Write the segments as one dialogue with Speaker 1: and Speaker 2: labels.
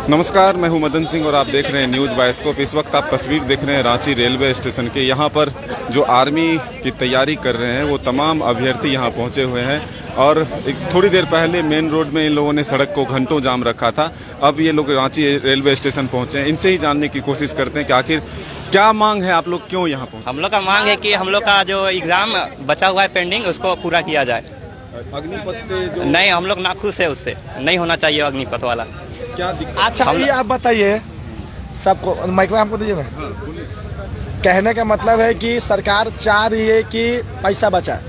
Speaker 1: नमस्कार, मैं हूं मदन सिंह और आप देख रहे हैं न्यूज़ बायोस्कोप। इस वक्त आप तस्वीर देख रहे हैं रांची रेलवे स्टेशन के। यहाँ पर जो आर्मी की तैयारी कर रहे हैं वो तमाम अभ्यर्थी यहाँ पहुँचे हुए हैं और थोड़ी देर पहले मेन रोड में इन लोगों ने सड़क को घंटों जाम रखा था। अब ये लोग रांची रेलवे स्टेशन पहुँचे हैं। इनसे ही जानने की कोशिश करते हैं कि आखिर क्या मांग है, आप लोग क्यों यहाँ पहुँचे?
Speaker 2: हम लोग का मांग है कि हम लोग का जो एग्जाम बचा हुआ है पेंडिंग, उसको पूरा किया जाए।
Speaker 1: अग्निपथ से जो
Speaker 2: नहीं, हम लोग नाखुश है, उससे नहीं होना चाहिए अग्निपथ वाला।
Speaker 1: क्या दिक्कत?
Speaker 3: अच्छा, ये आप बताइए सबको, माइक में हमको दीजिए ना। कहने का मतलब है कि सरकार चाह रही है कि पैसा बचाए।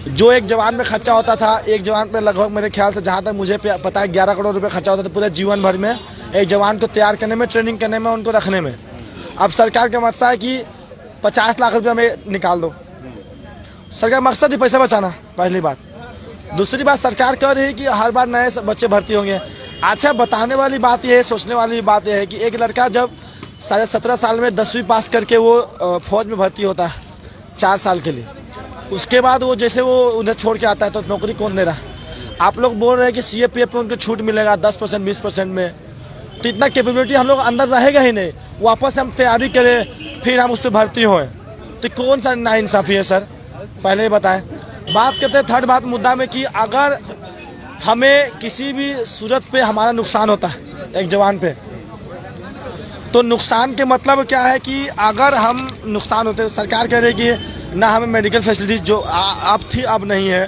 Speaker 3: जो एक जवान में खर्चा होता था, एक जवान पे लगभग मेरे ख्याल से जहाँ तक मुझे पता है 11 करोड़ रुपए खर्चा होता था पूरे जीवन भर में, एक जवान को तैयार करने में, ट्रेनिंग करने में, उनको रखने में। अब सरकार का मकसद है कि 50 लाख रुपया में निकाल दो। सरकार मकसद ही पैसा बचाना, पहली बात। दूसरी बात, सरकार कह रही है कि हर बार नए बच्चे भर्ती होंगे। अच्छा, बताने वाली बात यह है, सोचने वाली बात यह है कि एक लड़का जब 17.5 साल में 10वीं पास करके वो फौज में भर्ती होता है 4 साल के लिए, उसके बाद वो जैसे वो उन्हें छोड़ के आता है तो नौकरी कौन दे रहा है? आप लोग बोल रहे हैं कि CAPF में उनको छूट मिलेगा 10% 20% में, तो इतना कैपेबिलिटी हम लोग अंदर रहेगा ही नहीं। वापस हम तैयारी करें फिर हम उस पर भर्ती हों, तो कौन सा नाइंसाफ़ी है सर? पहले ही बताएं। बात करते हैं थर्ड बात मुद्दा में कि अगर हमें किसी भी सूरत पे हमारा नुकसान होता है एक जवान पे, तो नुकसान के मतलब क्या है कि अगर हम नुकसान होते हैं, सरकार कह रही है कि ना हमें मेडिकल फैसिलिटीज जो अब थी अब नहीं है,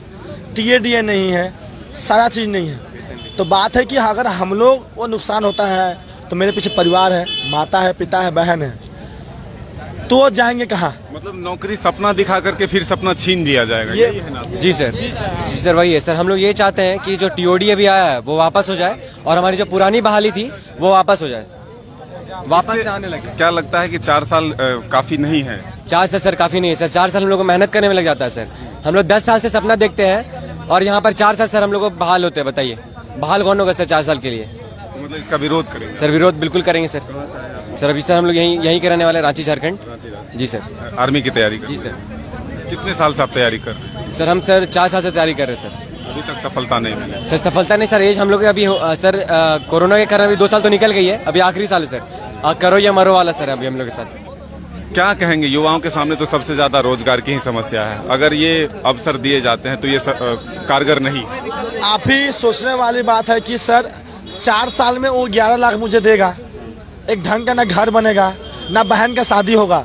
Speaker 3: TADA नहीं है, सारा चीज़ नहीं है। तो बात है कि अगर हम लोग वो नुकसान होता है तो मेरे पीछे परिवार है, माता है, पिता है, बहन है, तो जाएंगे कहाँ?
Speaker 1: मतलब नौकरी सपना दिखा करके फिर सपना छीन दिया जाएगा, यही है ना?
Speaker 4: जी सर, वही है सर। हम लोग ये चाहते हैं कि जो TOD अभी आया है वो वापस हो जाए और हमारी जो पुरानी बहाली थी वो वापस हो जाए, वापस आने लगे।
Speaker 1: क्या लगता है कि 4 साल काफी नहीं है?
Speaker 4: 4 साल सर काफी नहीं है सर। 4 साल हम लोग को मेहनत करने में लग जाता है सर। हम लोग 10 साल से सपना देखते हैं और यहाँ पर 4 साल सर हम लोग को बहाल होते हैं। बताइए बहाल कौन होगा सर 4 साल के लिए?
Speaker 1: मतलब इसका विरोध करेंगे?
Speaker 4: सर विरोध बिल्कुल करेंगे सर। सर अभी सर हम लोग यहीं के रहने वाले, रांची झारखंड। जी सर।
Speaker 1: आर्मी की तैयारी कर?
Speaker 4: जी सर।
Speaker 1: कितने साल से आप तैयारी कर रहे हैं?
Speaker 4: सर हम 4 साल से तैयारी कर रहे हैं सर।
Speaker 1: अभी तक सफलता नहीं मिली?
Speaker 4: सर सफलता नहीं सर, एज हम लोग अभी सर कोरोना के कारण अभी 2 साल तो निकल गई है, अभी आखिरी साल है सर। करो या मरो वाला सर अभी हम लोग के साथ।
Speaker 1: क्या कहेंगे? युवाओं के सामने तो सबसे ज्यादा रोजगार की ही समस्या है। अगर ये अवसर दिए जाते हैं तो ये कारगर नहीं?
Speaker 3: आप ही सोचने वाली बात है कि सर 4 साल में वो 11 लाख मुझे देगा, एक ढंग का ना घर बनेगा, ना बहन का शादी होगा,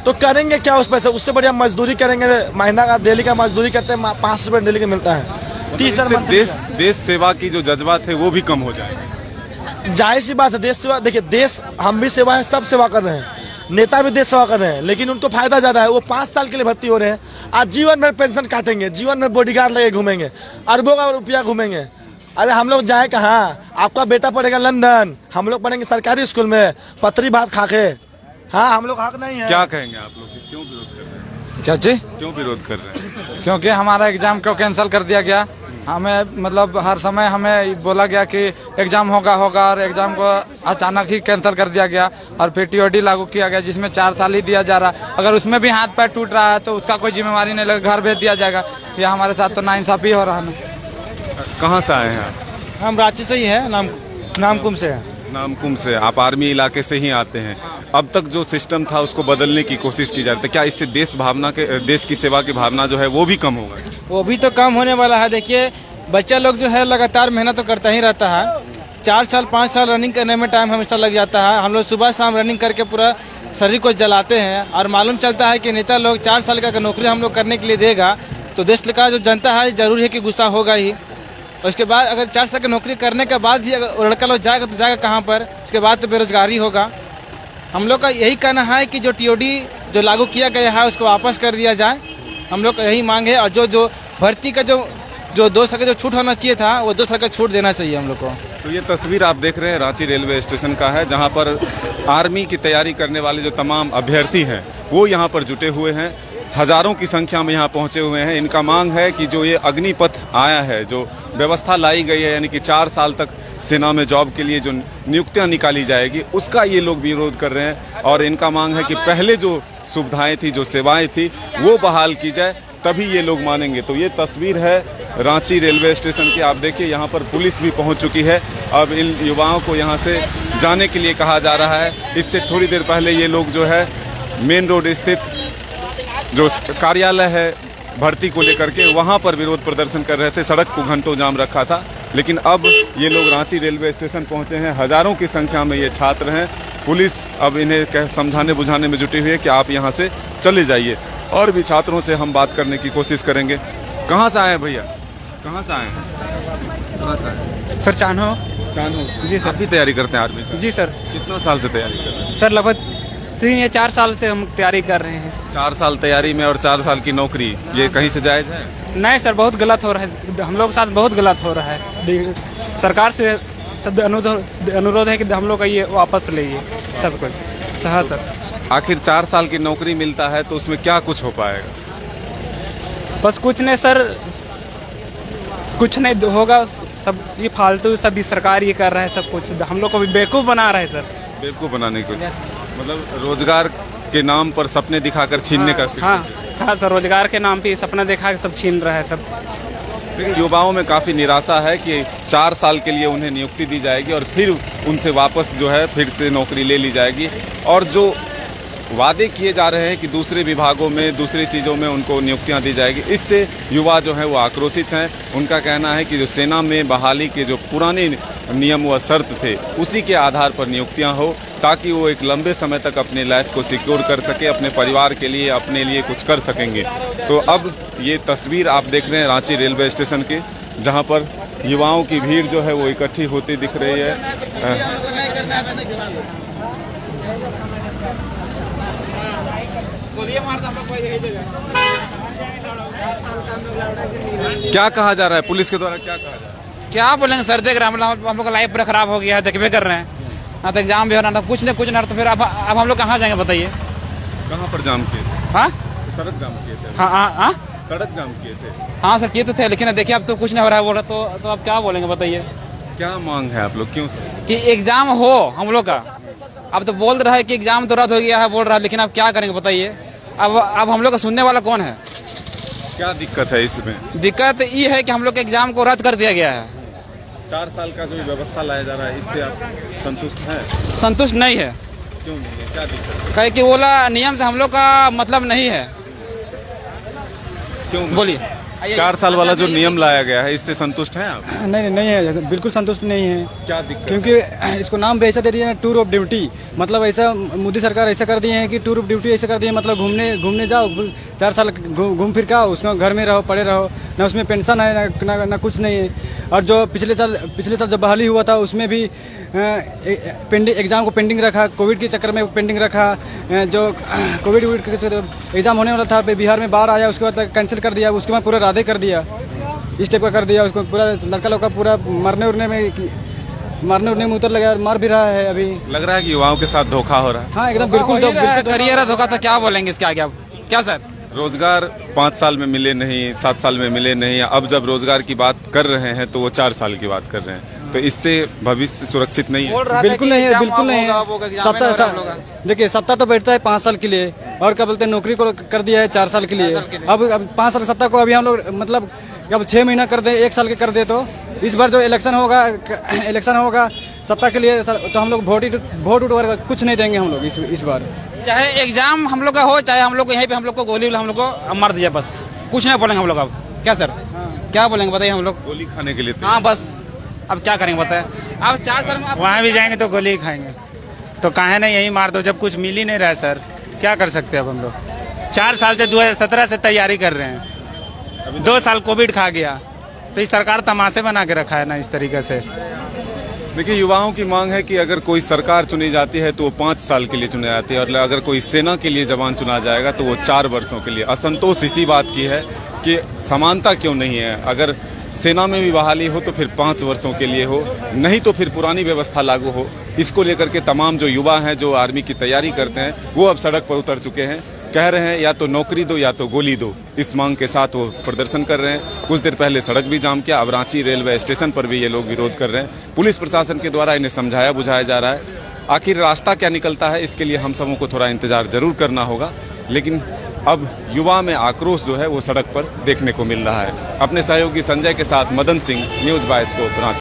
Speaker 3: तो करेंगे क्या उस पैसे? उससे बढ़िया मजदूरी करेंगे। महीना का डेली का मजदूरी करते हैं, 500 रुपये डेली का मिलता है। 30
Speaker 1: देश सेवा की जो जज्बात है वो भी कम हो जाएगा।
Speaker 3: जाहिर सी बात है, देश सेवा। देखिए, देश हम भी सेवा है, सब सेवा कर रहे हैं, नेता भी देश सेवा कर रहे हैं, लेकिन उनको फायदा ज्यादा है। वो 5 साल के लिए भर्ती हो रहे हैं, आज जीवन भर पेंशन काटेंगे, जीवन भर बॉडीगार्ड लेके घूमेंगे, अरबों का रुपया घूमेंगे। अरे हम लोग जाए कहाँ? आपका बेटा पढ़ेगा लंदन, हम लोग पढ़ेंगे सरकारी स्कूल में पतरी भात खा के। हाँ, हम लोग हक नहीं है।
Speaker 1: क्या कहेंगे आप लोग? क्यों विरोध कर रहे हैं?
Speaker 5: क्या जी?
Speaker 1: क्यों विरोध कर रहे हैं?
Speaker 5: क्योंकि हमारा एग्जाम क्यों कैंसिल कर दिया गया? हमें मतलब हर समय हमें बोला गया कि एग्जाम होगा और एग्जाम को अचानक ही कैंसिल कर दिया गया और फिर TOD लागू किया गया जिसमें 4 साल ही दिया जा रहा है। अगर उसमें भी हाथ पैर टूट रहा है तो उसका कोई जिम्मेवारी नहीं लगे, घर भेज दिया जाएगा। यह हमारे साथ तो नाइंसाफी हो रहा है।
Speaker 1: कहाँ से आए हैं आप?
Speaker 3: हम रांची से ही हैं, नामकुम से हैं।
Speaker 1: नामकुम से। आप आर्मी इलाके से ही आते हैं। अब तक जो सिस्टम था उसको बदलने की कोशिश की जा रही है, क्या इससे देश की सेवा की भावना जो है वो भी कम होगा?
Speaker 6: वो भी तो कम होने वाला है। देखिए, बच्चा लोग जो है लगातार मेहनत तो करता ही रहता है। 4 साल 5 साल रनिंग करने में टाइम हमेशा लग जाता है। हम लोग सुबह शाम रनिंग करके पूरा शरीर को जलाते हैं और मालूम चलता है कि नेता लोग 4 साल का नौकरी हम लोग करने के लिए देगा तो देश का जो जनता है जरूर है कि गुस्सा होगा ही। उसके बाद अगर 4 साल की नौकरी करने के बाद भी अगर लड़का लोग जाएगा तो जाएगा कहाँ पर? उसके बाद तो बेरोजगारी होगा। हम लोग का यही कहना है कि जो TOD जो लागू किया गया है उसको वापस कर दिया जाए। हम लोग का यही मांग है। और जो भर्ती का जो 2 साल का जो छूट होना चाहिए था वो 2 साल का छूट देना चाहिए हम लोग को।
Speaker 1: तो ये तस्वीर आप देख रहे हैं रांची रेलवे स्टेशन का है, जहां पर आर्मी की तैयारी करने वाले जो तमाम अभ्यर्थी हैं वो यहाँ पर जुटे हुए हैं। हजारों की संख्या में यहाँ पहुँचे हुए हैं। इनका मांग है कि जो ये अग्निपथ आया है, जो व्यवस्था लाई गई है, यानी कि 4 साल तक सेना में जॉब के लिए जो नियुक्तियाँ निकाली जाएगी, उसका ये लोग विरोध कर रहे हैं। और इनका मांग है कि पहले जो सुविधाएं थी, जो सेवाएं थी, वो बहाल की जाए तभी ये लोग मानेंगे। तो ये तस्वीर है रांची रेलवे स्टेशन की। आप देखिए यहाँ पर पुलिस भी पहुँच चुकी है। अब इन युवाओं को यहाँ से जाने के लिए कहा जा रहा है। इससे थोड़ी देर पहले ये लोग जो है मेन रोड स्थित जो कार्यालय है भर्ती को लेकर के, वहाँ पर विरोध प्रदर्शन कर रहे थे। सड़क को घंटों जाम रखा था, लेकिन अब ये लोग रांची रेलवे स्टेशन पहुँचे हैं। हज़ारों की संख्या में ये छात्र हैं। पुलिस अब इन्हें समझाने बुझाने में जुटी हुई है कि आप यहाँ से चले जाइए। और भी छात्रों से हम बात करने की कोशिश करेंगे। कहाँ से आए हैं भैया? कहाँ से आए हैं? कहाँ से आए?
Speaker 7: सर चानो।
Speaker 1: जी सर। आप भी तैयारी करते हैं आर्मी की?
Speaker 7: जी सर।
Speaker 1: कितना साल से तैयारी कर रहे हैं?
Speaker 7: सर लगभग 3 या 4 साल से हम तैयारी कर रहे हैं।
Speaker 1: 4 साल तैयारी में और 4 साल की नौकरी, ये कहीं से जायज है?
Speaker 7: नहीं सर, बहुत गलत हो रहा है। हम लोग के साथ बहुत गलत हो रहा है। सरकार से अनुरोध है कि हम लोग का ये वापस ले सब कुछ। हाँ सर।
Speaker 1: आखिर 4 साल की नौकरी मिलता है तो उसमें क्या कुछ हो पाएगा?
Speaker 7: बस कुछ नहीं सर, कुछ नहीं होगा। सब ये फालतू सब सरकार ये कर रहा है सब कुछ। हम लोग को भी बेवकूफ़ बना रहा है सर।
Speaker 1: बेवकूफ़ बनाने को, मतलब रोजगार के नाम पर सपने दिखाकर छीनने का।
Speaker 7: हाँ सर, रोजगार के नाम पे सपना दिखा के सब छीन रहा है सब।
Speaker 1: लेकिन युवाओं में काफ़ी निराशा है कि 4 साल के लिए उन्हें नियुक्ति दी जाएगी और फिर उनसे वापस जो है फिर से नौकरी ले ली जाएगी। और जो वादे किए जा रहे हैं कि दूसरे विभागों में, दूसरी चीज़ों में उनको नियुक्तियां दी जाएगी, इससे युवा जो है वो आक्रोशित हैं। उनका कहना है कि जो सेना में बहाली के जो पुराने नियम व शर्त थे, उसी के आधार पर नियुक्तियां हो, ताकि वो एक लंबे समय तक अपने लाइफ को सिक्योर कर सके, अपने परिवार के लिए, अपने लिए कुछ कर सकेंगे। तो अब ये तस्वीर आप देख रहे हैं रांची रेलवे स्टेशन की, जहाँ पर युवाओं की भीड़ जो है वो इकट्ठी होती दिख रही है। क्या कहा जा रहा है पुलिस के द्वारा? क्या कहा जा रहा है?
Speaker 5: क्या बोलेंगे सर, देख रहे हैं हम लोग का लाइफ पूरा खराब हो गया है, देखबे कर रहे हैं ना। तो एग्जाम भी हो रहा, कुछ ना तो फिर अब हम लोग कहाँ जाएंगे बताइए?
Speaker 1: कहाँ पर जाम किए थे?
Speaker 5: हाँ,
Speaker 1: सड़क जाम किए थे।
Speaker 5: हाँ,
Speaker 1: सड़क जाम किए थे।
Speaker 5: हाँ सर, किए तो थे, लेकिन देखिए अब तो कुछ नहीं हो रहा है बोल रहा। तो अब क्या बोलेंगे बताइए?
Speaker 1: क्या मांग है आप लोग? क्यों सर?
Speaker 5: कि एग्जाम हो हम लोग का। अब तो बोल रहा है कि एग्जाम तो रद्द हो गया है बोल रहा है, लेकिन अब क्या करेंगे बताइए? अब हम लोग का सुनने वाला कौन है?
Speaker 1: क्या दिक्कत है इसमें?
Speaker 5: दिक्कत ये है कि हम लोग के एग्जाम को रद्द कर दिया गया है।
Speaker 1: 4 साल का जो व्यवस्था लाया जा रहा है, इससे आप संतुष्ट हैं?
Speaker 5: संतुष्ट नहीं है।
Speaker 1: क्यों नहीं है? क्या दिक्कत है?
Speaker 5: कहे कि बोला नियम से हम लोग का मतलब नहीं है।
Speaker 1: क्यों
Speaker 5: बोलिए।
Speaker 1: 4 साल वाला जो नियम लाया गया है, इससे संतुष्ट हैं आप?
Speaker 6: नहीं है, बिल्कुल संतुष्ट नहीं है।
Speaker 1: क्या दिक्कत?
Speaker 6: क्योंकि इसको नाम भी ऐसा दे दिया है टूर ऑफ ड्यूटी। मतलब ऐसा मोदी सरकार ऐसा कर दी है कि टूर ऑफ ड्यूटी ऐसा कर दिए, मतलब घूमने जाओ, 4 साल घूम फिर का उसमें घर में रहो, पड़े रहो, ना उसमें पेंशन है ना कुछ नहीं है। और जो पिछले साल जब बहाली हुआ था उसमें भी पेंडिंग एग्ज़ाम को पेंडिंग रखा, कोविड के चक्कर में पेंडिंग रखा। जो कोविड एग्ज़ाम होने वाला था, बिहार में बाढ़ आया, उसके बाद कैंसिल कर दिया, उसके बाद पूरा राधे कर दिया, इस टाइप का कर दिया। उसको पूरा लड़का लोग का पूरा मरने उड़ने में उतर लगा और मर भी रहा है। अभी
Speaker 1: लग रहा है कि युवाओं के साथ धोखा हो रहा है।
Speaker 6: हाँ एकदम बिल्कुल।
Speaker 5: करियर धोखा तो क्या बोलेंगे इसके आगे? अब क्या सर,
Speaker 1: रोजगार 5 साल में मिले नहीं, 7 साल में मिले नहीं, अब जब रोजगार की बात कर रहे हैं तो वो 4 साल की बात कर रहे हैं। तो इससे भविष्य सुरक्षित नहीं है।
Speaker 6: बिल्कुल नहीं है, बिल्कुल नहीं है। सत्ता देखिए, सत्ता तो बैठता है 5 साल के लिए, और क्या बोलते हैं नौकरी को कर दिया है 4 साल के लिए। अब 5 साल सत्ता को अभी हम लोग मतलब अब 6 महीना कर दे, 1 साल के कर दे, तो इस बार जो इलेक्शन होगा सत्ता के लिए, तो हम लोग वोट उठवा कुछ नहीं देंगे हम लोग इस बार।
Speaker 5: चाहे एग्जाम हम लोग का हो, चाहे हम लोग को यहीं पे हम लोग को गोली हम लोग को मार दिया, बस कुछ नहीं बोलेंगे हम लोग। अब क्या सर, क्या बोलेंगे बताइए? हम लोग
Speaker 1: गोली खाने के लिए?
Speaker 5: हाँ बस, अब क्या करेंगे बताए? अब 4 साल में
Speaker 8: वहाँ भी जाएंगे तो गोली खाएंगे, तो काहे नहीं यही मार दो जब कुछ मिल ही नहीं रहा है सर। क्या कर सकते हैं अब हम लोग? 4 साल से 2017 से तैयारी कर रहे हैं, 2 साल कोविड खा गया, तो इस सरकार तमाशे बना के रखा है ना इस तरीके से।
Speaker 1: देखिए, युवाओं की मांग है कि अगर कोई सरकार चुनी जाती है तो वो 5 साल के लिए चुनी जाती है, और अगर कोई सेना के लिए जवान चुना जाएगा तो वो 4 वर्षों के लिए। असंतोष इसी बात की है कि समानता क्यों नहीं है। अगर सेना में भी बहाली हो तो फिर 5 वर्षों के लिए हो, नहीं तो फिर पुरानी व्यवस्था लागू हो। इसको लेकर के तमाम जो युवा हैं, जो आर्मी की तैयारी करते हैं, वो अब सड़क पर उतर चुके हैं। कह रहे हैं या तो नौकरी दो या तो गोली दो, इस मांग के साथ वो प्रदर्शन कर रहे हैं। कुछ देर पहले सड़क भी जाम किया, अब रांची रेलवे स्टेशन पर भी ये लोग विरोध कर रहे हैं। पुलिस प्रशासन के द्वारा इन्हें समझाया बुझाया जा रहा है। आखिर रास्ता क्या निकलता है, इसके लिए हम सबों को थोड़ा इंतजार जरूर करना होगा। लेकिन अब युवा में आक्रोश जो है वो सड़क पर देखने को मिल रहा है। अपने सहयोगी संजय के साथ मदन सिंह, न्यूज़ बायस्कोप रांची।